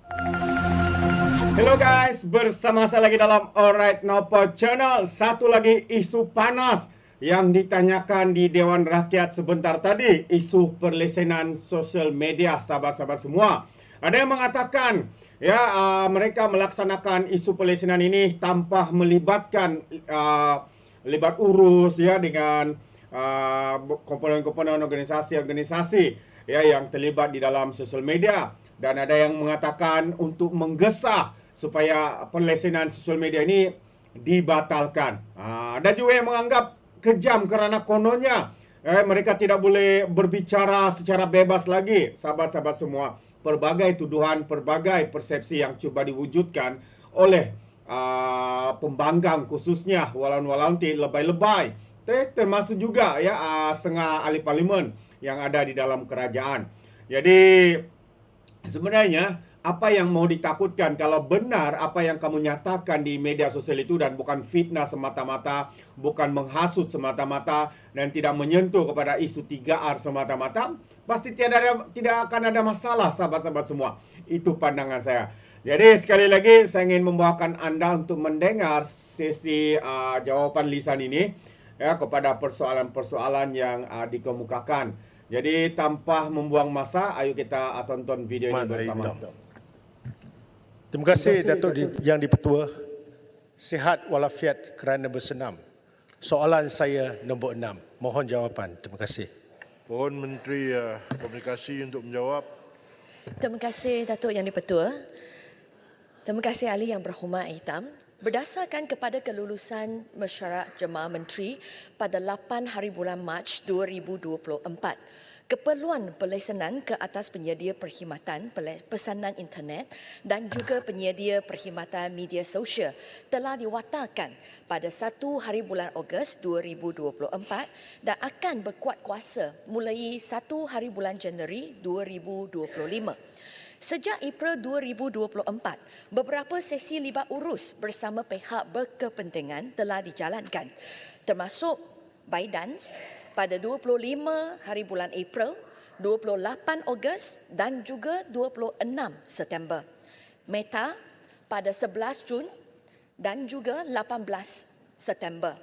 Hello guys, bersama saya lagi dalam Alright Nopo Channel. Satu lagi isu panas yang ditanyakan di Dewan Rakyat sebentar tadi, isu perlesenan sosial media, sahabat-sahabat semua. Ada yang mengatakan mereka melaksanakan isu perlesenan ini tanpa melibatkan libat urus dengan komponen-komponen organisasi-organisasi yang terlibat di dalam sosial media. Dan ada yang mengatakan untuk menggesa supaya perlesenan sosial media ini dibatalkan. Ada juga yang menganggap kejam kerana kononnya mereka tidak boleh berbicara secara bebas lagi. Sahabat-sahabat semua, pelbagai tuduhan, pelbagai persepsi yang cuba diwujudkan oleh pembangkang, khususnya walaun-walaunti lebay-lebay, termasuk juga setengah ahli parlimen yang ada di dalam kerajaan. Jadi sebenarnya apa yang mau ditakutkan kalau benar apa yang kamu nyatakan di media sosial itu dan bukan fitnah semata-mata, bukan menghasut semata-mata, dan tidak menyentuh kepada isu 3R semata-mata, pasti tidak akan ada masalah, sahabat-sahabat semua. Itu pandangan saya. Jadi sekali lagi saya ingin membawakan Anda untuk mendengar sesi jawapan lisan ini kepada persoalan-persoalan yang dikemukakan. Jadi tanpa membuang masa, ayo kita tonton video ini bersama. Terima kasih Datuk Yang di-Pertua. Sihat walafiat kerana bersenam. Soalan saya nombor 6. Mohon jawapan. Terima kasih. Mohon Menteri Komunikasi untuk menjawab. Terima kasih Datuk Yang di-Pertua. Terima kasih Ahli Yang Berhormat Hitam. Berdasarkan kepada kelulusan mesyuarat Jemaah Menteri pada 8 hari bulan Mac 2024, keperluan perlesenan ke atas penyedia perkhidmatan pesanan internet dan juga penyedia perkhidmatan media sosial telah diwatakan pada 1 hari bulan Ogos 2024 dan akan berkuat kuasa mulai 1 hari bulan Januari 2025. Sejak April 2024, beberapa sesi libat urus bersama pihak berkepentingan telah dijalankan, termasuk ByteDance pada 25 hari bulan April, 28 Ogos dan juga 26 September. Meta pada 11 Jun dan juga 18 September.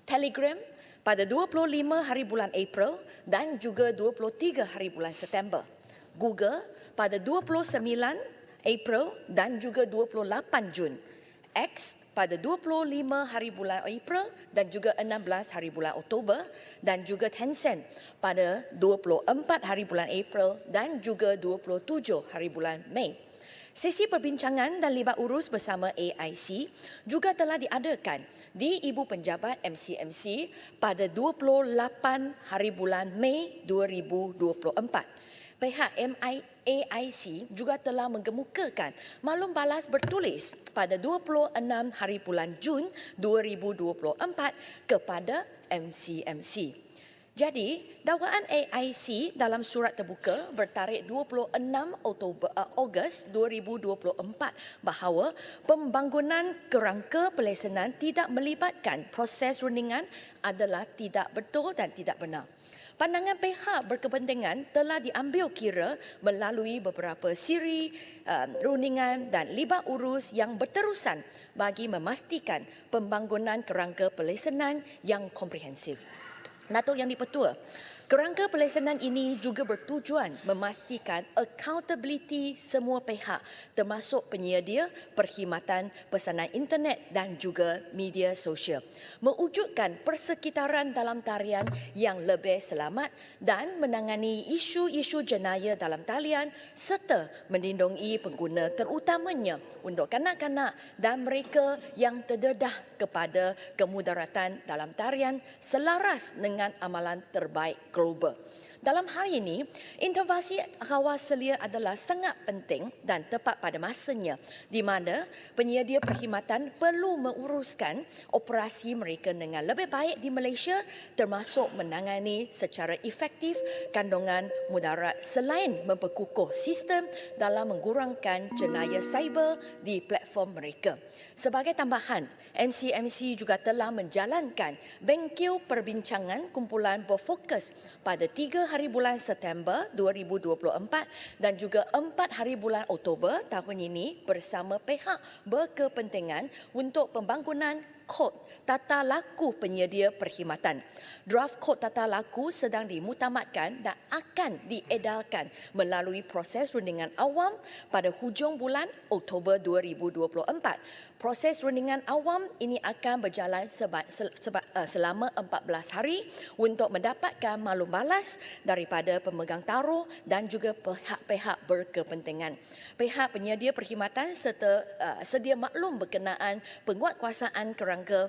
Telegram pada 25 hari bulan April dan juga 23 hari bulan September. Google pada 29 April dan juga 28 Jun. X pada 25 hari bulan April dan juga 16 hari bulan Oktober, dan juga Tencent pada 24 hari bulan April dan juga 27 hari bulan Mei. Sesi perbincangan dan libat urus bersama AIC juga telah diadakan di Ibu Penjabat MCMC pada 28 hari bulan Mei 2024. Pihak AIC juga telah mengemukakan maklum balas bertulis pada 26 hari bulan Jun 2024 kepada MCMC. Jadi, dakwaan AIC dalam surat terbuka bertarikh 26 Ogos 2024 bahawa pembangunan kerangka perlesenan tidak melibatkan proses rundingan adalah tidak betul dan tidak benar. Pandangan pihak berkepentingan telah diambil kira melalui beberapa siri rundingan dan libat urus yang berterusan bagi memastikan pembangunan kerangka perlesenan yang komprehensif. Datuk Yang di-Pertua, kerangka perlesenan ini juga bertujuan memastikan accountability semua pihak termasuk penyedia perkhidmatan pesanan internet dan juga media sosial, mewujudkan persekitaran dalam talian yang lebih selamat dan menangani isu-isu jenayah dalam talian serta melindungi pengguna terutamanya untuk kanak-kanak dan mereka yang terdedah kepada kemudaratan dalam talian selaras dengan amalan terbaik global. Dalam hal ini, intervensi kawal selia adalah sangat penting dan tepat pada masanya di mana penyedia perkhidmatan perlu menguruskan operasi mereka dengan lebih baik di Malaysia termasuk menangani secara efektif kandungan mudarat selain memperkukuh sistem dalam mengurangkan jenayah cyber di platform mereka. Sebagai tambahan, MCMC juga telah menjalankan bengkel perbincangan kumpulan berfokus pada 3 hari bulan September 2024 dan juga 4 hari bulan Oktober tahun ini bersama pihak berkepentingan untuk pembangunan kod tata laku penyedia perkhidmatan. Draft kod tata laku sedang dimutamatkan dan akan diedarkan melalui proses rundingan awam pada hujung bulan Oktober 2024. Proses rundingan awam ini akan berjalan selama 14 hari untuk mendapatkan maklum balas daripada pemegang taruh dan juga pihak-pihak berkepentingan. Pihak penyedia perkhidmatan serta sedia maklum berkenaan penguatkuasaan kerangka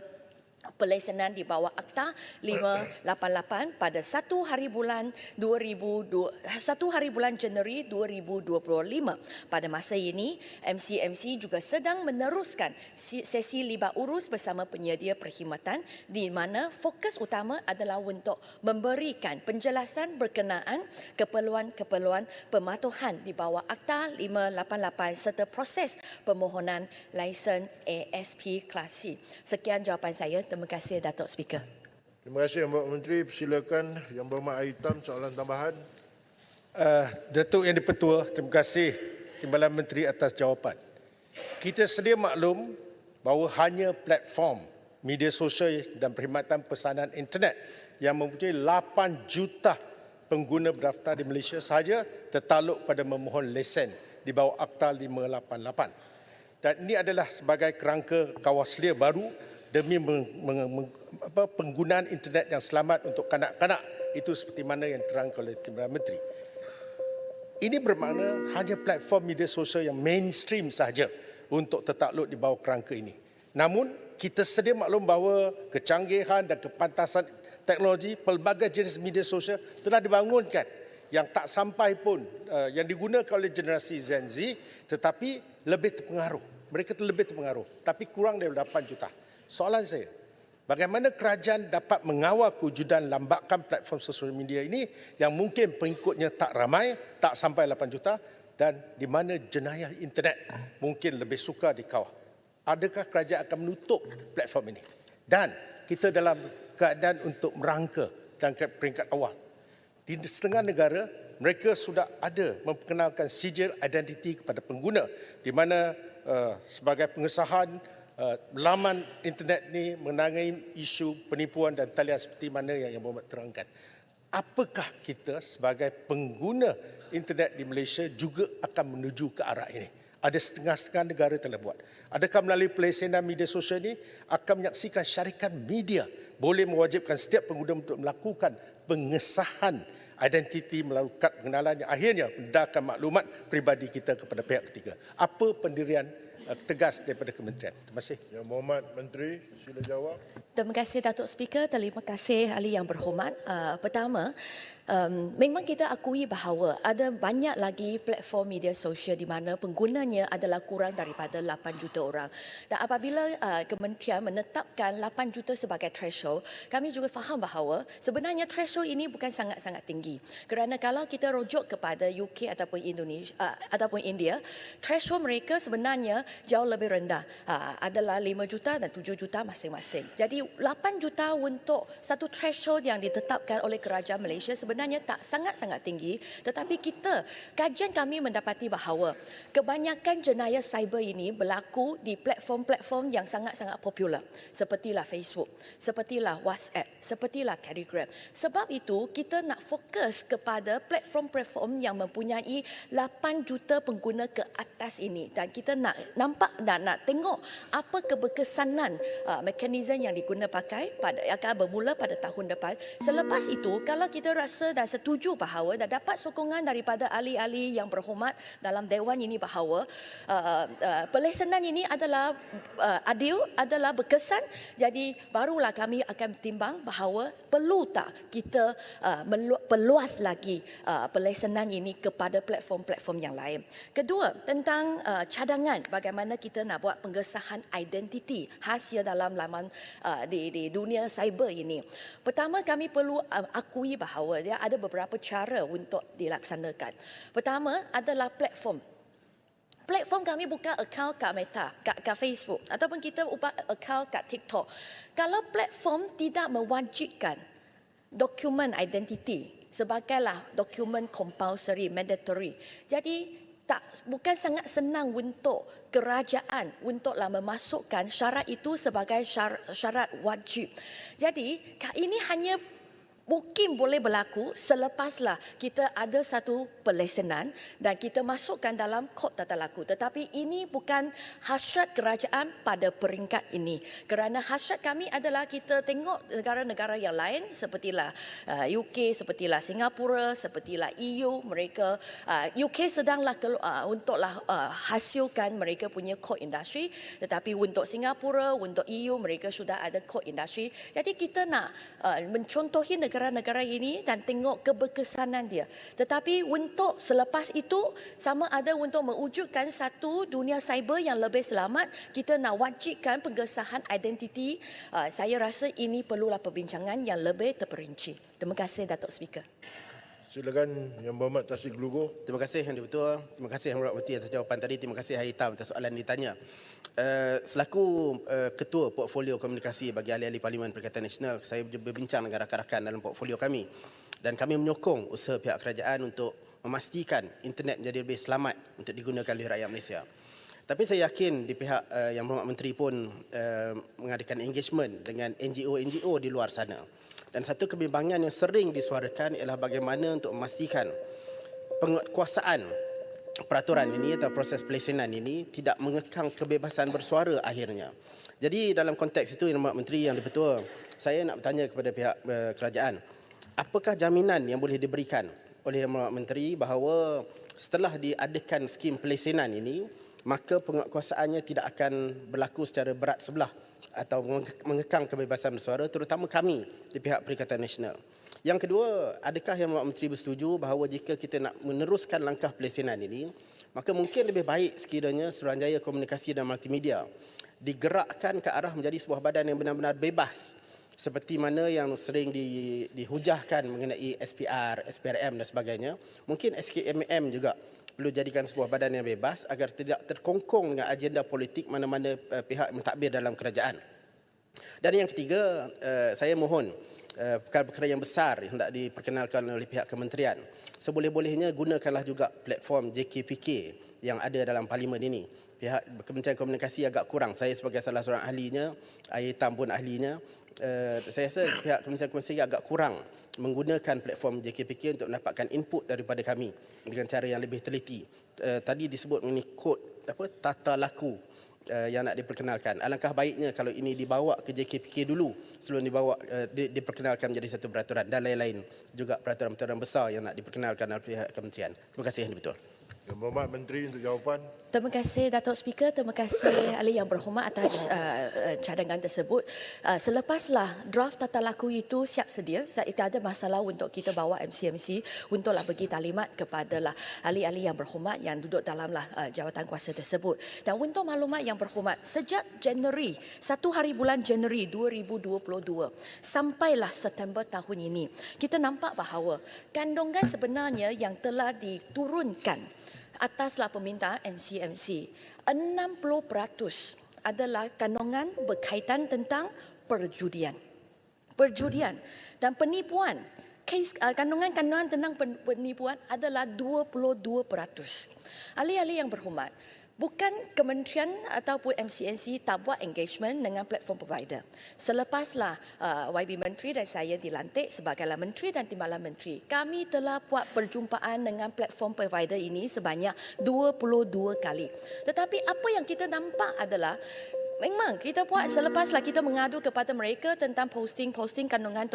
pelaksanaan di bawah Akta 588 pada 1 hari bulan Januari 2025. Pada masa ini, MCMC juga sedang meneruskan sesi libat urus bersama penyedia perkhidmatan di mana fokus utama adalah untuk memberikan penjelasan berkenaan keperluan-keperluan pematuhan di bawah Akta 588 serta proses permohonan lesen ASP Kelas C. Sekian jawapan saya. Terima kasih, Datuk Speaker. Terima kasih Yang Berhormat Menteri. Persilakan Yang Berhormat Hitam soalan tambahan. Datuk Yang di-Pertua, terima kasih Timbalan Menteri atas jawapan. Kita sedia maklum bahawa hanya platform media sosial dan perkhidmatan pesanan internet yang mempunyai 8 juta pengguna berdaftar di Malaysia sahaja tertakluk pada memohon lesen di bawah Akta 588. Dan ini adalah sebagai kerangka kawaslia baru demi penggunaan internet yang selamat untuk kanak-kanak. Itu seperti mana yang terangkan oleh Timbalan Menteri. Ini bermakna hanya platform media sosial yang mainstream sahaja untuk tertakluk di bawah kerangka ini. Namun, kita sedia maklum bahawa kecanggihan dan kepantasan teknologi pelbagai jenis media sosial telah dibangunkan yang tak sampai pun yang digunakan oleh generasi Gen Z, tetapi lebih terpengaruh. Mereka lebih terpengaruh, tapi kurang dari 8 juta. Soalan saya, bagaimana kerajaan dapat mengawal kewujudan lambakan platform sosial media ini yang mungkin pengikutnya tak ramai, tak sampai 8 juta dan di mana jenayah internet mungkin lebih sukar dikawal? Adakah kerajaan akan menutup platform ini? Dan kita dalam keadaan untuk merangka dan peringkat awal. Di setengah negara, mereka sudah ada memperkenalkan sijil identiti kepada pengguna di mana sebagai pengesahan laman internet ni menangani isu penipuan dan talian seperti mana yang Berhormat terangkan. Apakah kita sebagai pengguna internet di Malaysia juga akan menuju ke arah ini? Ada setengah-setengah negara telah buat. Adakah melalui pelesenan media sosial ini akan menyaksikan syarikat media boleh mewajibkan setiap pengguna untuk melakukan pengesahan identiti melalui kad pengenalan yang akhirnya mendapatkan maklumat peribadi kita kepada pihak ketiga? Apa pendirian tegas daripada kementerian? Terima kasih. Yang Berhormat Menteri, sila jawab. Terima kasih, Datuk Speaker. Terima kasih, Ahli Yang Berhormat. Pertama, memang kita akui bahawa ada banyak lagi platform media sosial di mana penggunanya adalah kurang daripada 8 juta orang. Dan apabila kementerian menetapkan 8 juta sebagai threshold, kami juga faham bahawa sebenarnya threshold ini bukan sangat-sangat tinggi. Kerana kalau kita rujuk kepada UK ataupun Indonesia ataupun India, threshold mereka sebenarnya jauh lebih rendah. Adalah 5 juta dan 7 juta masing-masing. Jadi 8 juta untuk satu threshold yang ditetapkan oleh kerajaan Malaysia sebenarnya tak sangat-sangat tinggi, tetapi kajian kami mendapati bahawa kebanyakan jenayah cyber ini berlaku di platform-platform yang sangat-sangat popular sepertilah Facebook, sepertilah WhatsApp, sepertilah Telegram. Sebab itu kita nak fokus kepada platform-platform yang mempunyai 8 juta pengguna ke atas ini dan kita nak nampak dan nak tengok apa keberkesanan mekanisme yang diguna pakai pada akan bermula pada tahun depan. Selepas itu, kalau kita rasa dan setuju bahawa dan dapat sokongan daripada ahli-ahli yang berhormat dalam Dewan ini bahawa pelaksanaan ini adalah adil, adalah berkesan, jadi barulah kami akan timbang bahawa perlu tak kita perluas lagi pelaksanaan ini kepada platform-platform yang lain. Kedua, tentang cadangan bagaimana kita nak buat pengesahan identiti khas dalam laman di dunia cyber ini. Pertama, kami perlu akui bahawa dia ada beberapa cara untuk dilaksanakan. Pertama adalah platform. Platform kami buka akaun kat Meta, kat Facebook ataupun kita buka akaun kat TikTok. Kalau platform tidak mewajibkan dokumen identiti sebagailah dokumen compulsory, mandatory. Jadi bukan sangat senang untuk kerajaan untuklah memasukkan syarat itu sebagai syarat wajib. Jadi ini hanya mungkin boleh berlaku selepaslah kita ada satu pelesenan dan kita masukkan dalam kod tata laku. Tetapi ini bukan hasrat kerajaan pada peringkat ini. Kerana hasrat kami adalah kita tengok negara-negara yang lain sepertilah UK, sepertilah Singapura, sepertilah EU. Mereka UK sedanglah untuklah hasilkan mereka punya kod industri. Tetapi untuk Singapura, untuk EU mereka sudah ada kod industri. Jadi kita nak mencontohi negara-negara ini dan tengok keberkesanan dia. Tetapi untuk selepas itu, sama ada untuk mewujudkan satu dunia cyber yang lebih selamat, kita nak wajibkan pengesahan identiti. Saya rasa ini perlulah perbincangan yang lebih terperinci. Terima kasih, Datuk Speaker. Silakan Yang Berhormat Tasik Lugo. Terima kasih Yang Di-Pertua. Terima kasih Yang Berhormat Menteri atas jawapan tadi. Terima kasih Hari Hitam atas soalan ditanya. Selaku Ketua Portfolio Komunikasi bagi ahli-ahli Parlimen Perikatan Nasional, saya berbincang dengan rakan-rakan dalam portfolio kami. Dan kami menyokong usaha pihak kerajaan untuk memastikan internet menjadi lebih selamat untuk digunakan oleh rakyat Malaysia. Tapi saya yakin di pihak Yang Berhormat Menteri pun mengadakan engagement dengan NGO-NGO di luar sana. Dan satu kebimbangan yang sering disuarakan ialah bagaimana untuk memastikan penguatkuasaan peraturan ini atau proses pelesenan ini tidak mengekang kebebasan bersuara akhirnya. Jadi dalam konteks itu, Yang Berhormat Menteri, Yang Di-Pertua, saya nak bertanya kepada pihak kerajaan, apakah jaminan yang boleh diberikan oleh Yang Berhormat Menteri bahawa setelah diadakan skim pelesenan ini, maka penguatkuasaannya tidak akan berlaku secara berat sebelah atau mengekang kebebasan bersuara, terutama kami di pihak Perikatan Nasional. Yang kedua, adakah Yang Berhormat Menteri bersetuju bahawa jika kita nak meneruskan langkah pelesenan ini, maka mungkin lebih baik sekiranya Suruhanjaya Komunikasi dan Multimedia digerakkan ke arah menjadi sebuah badan yang benar-benar bebas, seperti mana yang sering dihujahkan mengenai SPR, SPRM dan sebagainya. Mungkin SKMM juga perlu jadikan sebuah badan yang bebas agar tidak terkongkong dengan agenda politik mana-mana pihak mentadbir dalam kerajaan. Dan yang ketiga, saya mohon perkara-perkara yang besar yang hendak diperkenalkan oleh pihak kementerian, seboleh-bolehnya gunakanlah juga platform JKPK yang ada dalam parlimen ini. Pihak Kementerian Komunikasi agak kurang. Saya sebagai salah seorang ahlinya, Ayer Hitam pun ahlinya. Saya rasa pihak Kementerian Komunikasi agak kurang menggunakan platform JKPK untuk mendapatkan input daripada kami dengan cara yang lebih teliti. Tadi disebut mengenai kod tata laku yang nak diperkenalkan. Alangkah baiknya kalau ini dibawa ke JKPK dulu sebelum diperkenalkan menjadi satu peraturan, dan lain-lain juga peraturan-peraturan besar yang nak diperkenalkan oleh pihak kementerian. Terima kasih Yang Di-Pertua. Yang Berhormat Menteri untuk jawapan. Terima kasih Datuk Speaker, terima kasih ahli yang berhormat atas cadangan tersebut. Selepaslah draft tata laku itu siap sedia, tidak ada masalah untuk kita bawa MCMC untuklah bagi talimat kepada ahli-ahli yang berhormat yang duduk dalamlah jawatan kuasa tersebut. Dan untuk maklumat yang berhormat, sejak Januari, 1 hari bulan Januari 2022 sampailah September tahun ini, kita nampak bahawa kandungan sebenarnya yang telah diturunkan ataslah permintaan MCMC, 60% adalah kandungan berkaitan tentang perjudian dan penipuan. Kandungan-kandungan tentang penipuan adalah 22%. Ahli-ahli yang berhormat, bukan kementerian ataupun MCMC tak buat engagement dengan platform provider. Selepaslah YB Menteri dan saya dilantik sebagai Menteri dan Timbalan Menteri, kami telah buat perjumpaan dengan platform provider ini sebanyak 22 kali. Tetapi apa yang kita nampak adalah memang kita buat selepaslah kita mengadu kepada mereka tentang posting kandungan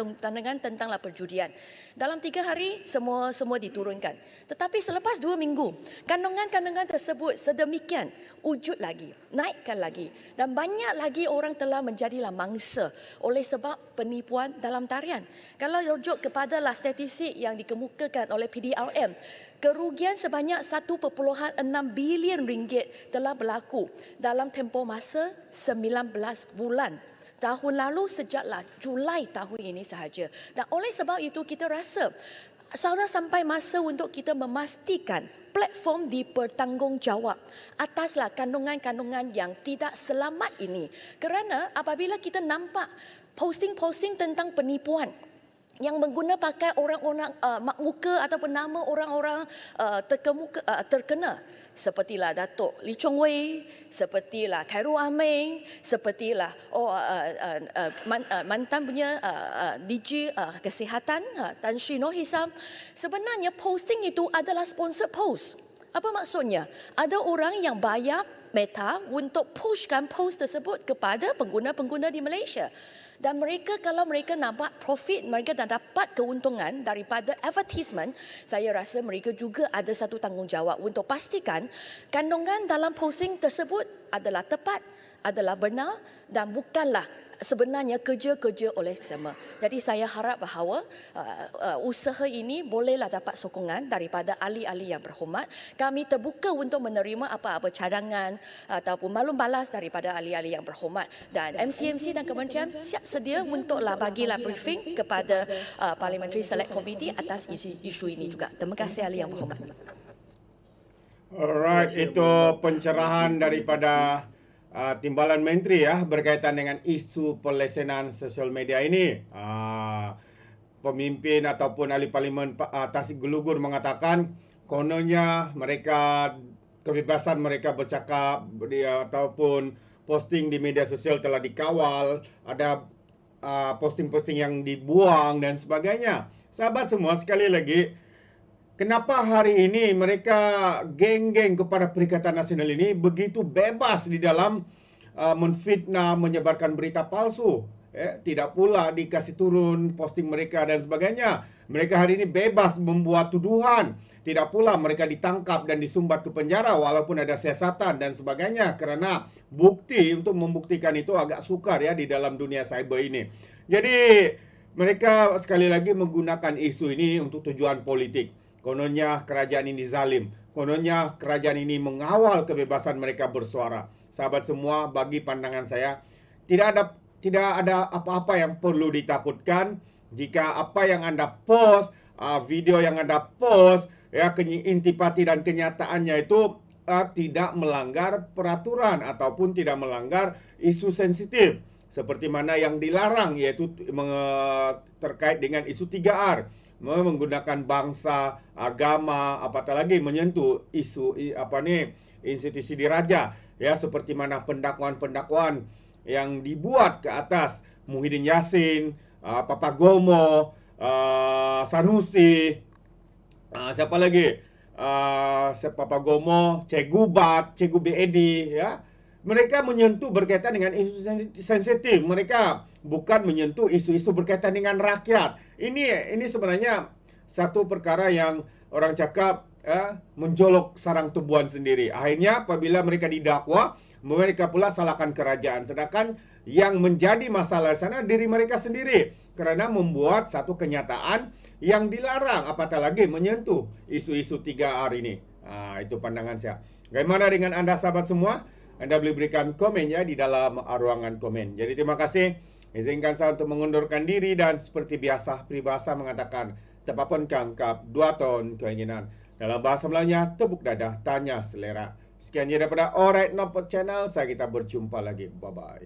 tentanglah perjudian. Dalam 3 hari semua diturunkan. Tetapi selepas 2 minggu, kandungan tersebut sedemikian wujud lagi, naikkan lagi, dan banyak lagi orang telah menjadilah mangsa oleh sebab penipuan dalam tarian. Kalau rujuk kepada statistik yang dikemukakan oleh PDRM, kerugian sebanyak 1.6 bilion ringgit telah berlaku dalam tempoh masa 19 bulan. Tahun lalu sejaklah Julai tahun ini sahaja. Dan oleh sebab itu kita rasa sudah sampai masa untuk kita memastikan platform dipertanggungjawab ataslah kandungan-kandungan yang tidak selamat ini. Kerana apabila kita nampak posting tentang penipuan, yang mengguna pakai orang-orang muka ataupun nama orang-orang terkena, sepertilah Datuk Lee Chong Wei, sepertilah Khairul Aming, sepertilah mantan punya DG Kesihatan Tan Sri Noh Hisam. Sebenarnya posting itu adalah sponsor post. Apa maksudnya? Ada orang yang bayar Meta untuk pushkan post tersebut kepada pengguna-pengguna di Malaysia. Dan mereka, kalau mereka nampak profit, mereka dah dapat keuntungan daripada advertisement, saya rasa mereka juga ada satu tanggungjawab untuk pastikan kandungan dalam posting tersebut adalah tepat, adalah benar dan bukanlah sebenarnya kerja-kerja oleh sesama. Jadi saya harap bahawa usaha ini bolehlah dapat sokongan daripada ahli-ahli yang berhormat. Kami terbuka untuk menerima apa-apa cadangan ataupun maklum balas daripada ahli-ahli yang berhormat. Dan MCMC dan kementerian siap sedia untuklah bagilah briefing kepada Parliamentary Select Committee atas isu ini juga. Terima kasih ahli yang berhormat. Alright, itu pencerahan daripada Timbalan Menteri ya berkaitan dengan isu pelesenan sosial media ini. Pemimpin ataupun ahli parlimen Tasik Gelugur mengatakan kononnya mereka kebebasan mereka bercakap ataupun posting di media sosial telah dikawal, ada posting-posting yang dibuang dan sebagainya. Sahabat semua, sekali lagi, kenapa hari ini mereka geng-geng kepada Perikatan Nasional ini begitu bebas di dalam menfitnah, menyebarkan berita palsu? Tidak pula dikasih turun posting mereka dan sebagainya. Mereka hari ini bebas membuat tuduhan. Tidak pula mereka ditangkap dan disumbat ke penjara walaupun ada siasatan dan sebagainya. Kerana bukti untuk membuktikan itu agak sukar ya di dalam dunia cyber ini. Jadi mereka sekali lagi menggunakan isu ini untuk tujuan politik. Kononnya kerajaan ini zalim. Kononnya kerajaan ini mengawal kebebasan mereka bersuara. Sahabat semua, bagi pandangan saya, tidak ada apa-apa yang perlu ditakutkan jika apa yang Anda post, video yang Anda post, ya intipati dan kenyataannya itu tidak melanggar peraturan ataupun tidak melanggar isu sensitif. Seperti mana yang dilarang, yaitu terkait dengan isu 3R. Menggunakan bangsa, agama, apatah lagi menyentuh isu institusi diraja, ya, seperti mana pendakwaan-pendakwaan yang dibuat ke atas Muhyiddin Yassin, Papagomo, Sanusi, siapa lagi? Papagomo, Cikgu Bat, Cikgu BAD, ya. Mereka menyentuh berkaitan dengan isu sensitif. Mereka bukan menyentuh isu-isu berkaitan dengan rakyat. Ini sebenarnya satu perkara yang orang cakap menjolok sarang tubuhan sendiri. Akhirnya apabila mereka didakwa, mereka pula salahkan kerajaan. Sedangkan yang menjadi masalah sana diri mereka sendiri. Kerana membuat satu kenyataan yang dilarang. Apatah lagi menyentuh isu-isu 3R ini. Itu pandangan saya. Bagaimana dengan anda sahabat semua? Anda boleh berikan komen ya di dalam ruangan komen. Jadi terima kasih. Izinkan saya untuk mengundurkan diri dan seperti biasa peribahasa mengatakan tepapun kangkap 2 ton keinginan. Dalam bahasa Melayunya tepuk dadah tanya selera. Sekian je daripada Alright Nopot Channel. Saya kita berjumpa lagi. Bye bye.